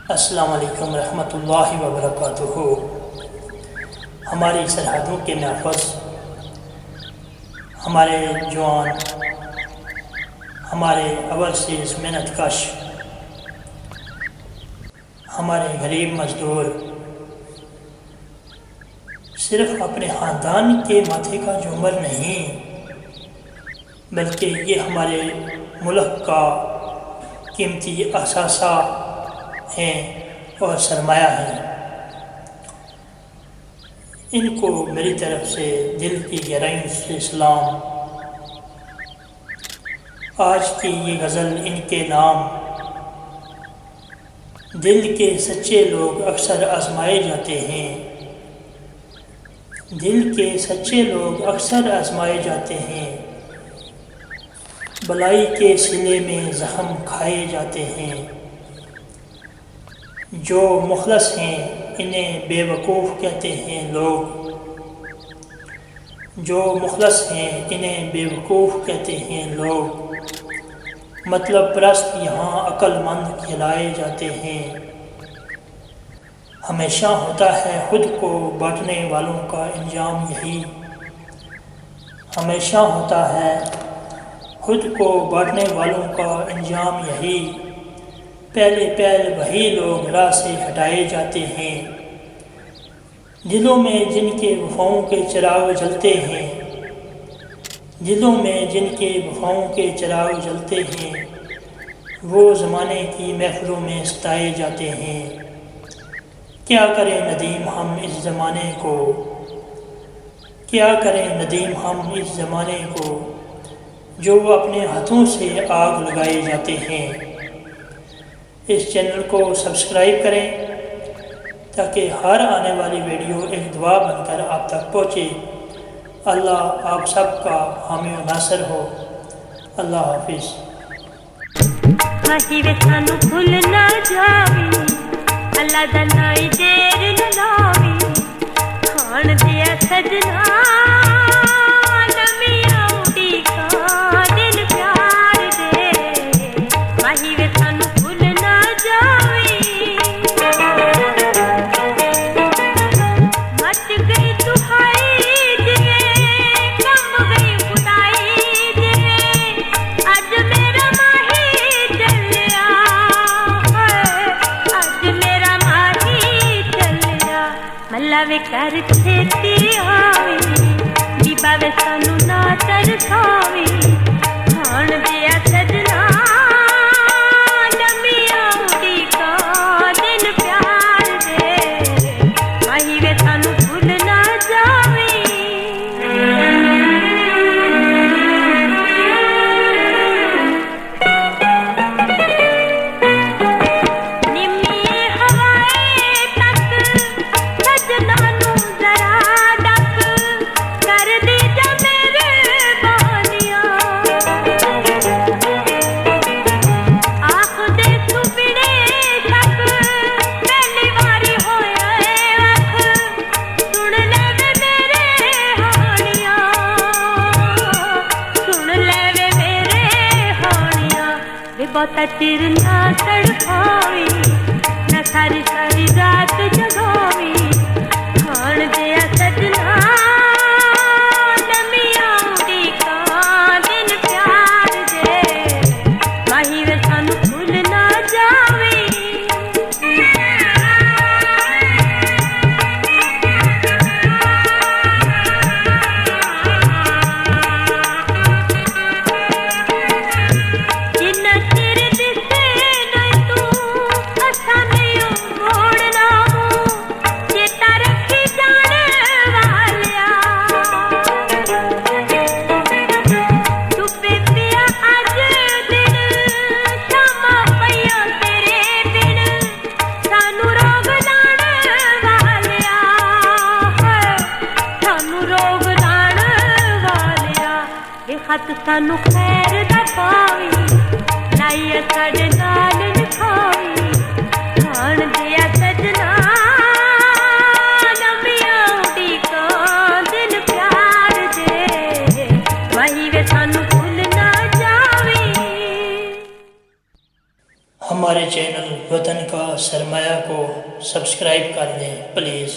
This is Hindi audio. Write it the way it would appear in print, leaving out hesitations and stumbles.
अस्सलाम वालेकुम रहमतुल्लाहि व बरकातुहू। हमारी सरहदों के महफ़ज़, हमारे जवान, हमारे अव्वल से मेहनत कश, हमारे गरीब मज़दूर सिर्फ़ अपने ख़ानदान के माथे का झूमर नहीं, बल्कि ये हमारे मुल्क का कीमती असासा हैं और सरमाया है। इनको मेरी तरफ से दिल की गहराइयों से सलाम। आज की ये गज़ल इनके नाम। दिल के सच्चे लोग अक्सर आजमाए जाते हैं, दिल के सच्चे लोग अक्सर आजमाए जाते हैं, बलाई के सिले में ज़ख्म खाए जाते हैं। जो मुखलस हैं इन्हें बेवकूफ़ कहते हैं लोग, जो मुखलस हैं इन्हें बेवकूफ़ कहते हैं लोग। मतलब परस्त यहाँ अक्लमंद कहलाए जाते हैं। हमेशा होता है खुद को बांटने वालों का इंजाम यही, हमेशा होता है खुद को बांटने वालों का इंजाम यही। पहले पहल वही लोग राह से हटाए जाते हैं, दिलों में जिनके वफ़ाओं के चिराग जलते हैं, दिलों में जिनके वफ़ाओं के चिराग जलते हैं, वो ज़माने की महफ़िलों में सताए जाते हैं। क्या करें नदीम हम इस ज़माने को, क्या करें नदीम हम इस ज़माने को, जो अपने हाथों से आग लगाए जाते हैं। इस चैनल को सब्सक्राइब करें ताकि हर आने वाली वीडियो एक दुआ बनकर आप तक पहुँचे। अल्लाह आप सबका हामी व नासर हो। अल्लाह हाफिज़। अल्लाह दा नाई देर न लावी, खान दिया सजना लमिया उड़ी का दिन प्यार दे, माही वे सानू भूल ना जावी। मच गई तुहाई जिवें कम गई खुदाई जिवें, अज मेरा माही चलिया, अज मेरा मल्ला वे कर छेती आवी, बीबा वे सानू ना तरसावी, खान दिया सजना लमिया उड़ी का दिन प्यार दे, माही वे सानू भूल ना जावी। बहुता चिर ना तड़पावी, ना सारी सारी रात जगावी, खान दिया सजना लमिया उड़ी का दिन प्यार दे, माही वे सानू भूल ना जावी। खत सानू खैर दा पावी, लाइए साडे नाल लिखावी, खान दिया सजना लमिया उड़ी का दिन प्यार दे, वही वे सानू भूल ना जावी। हमारे चैनल वतन का सरमाया को सब्सक्राइब कर दें प्लीज़।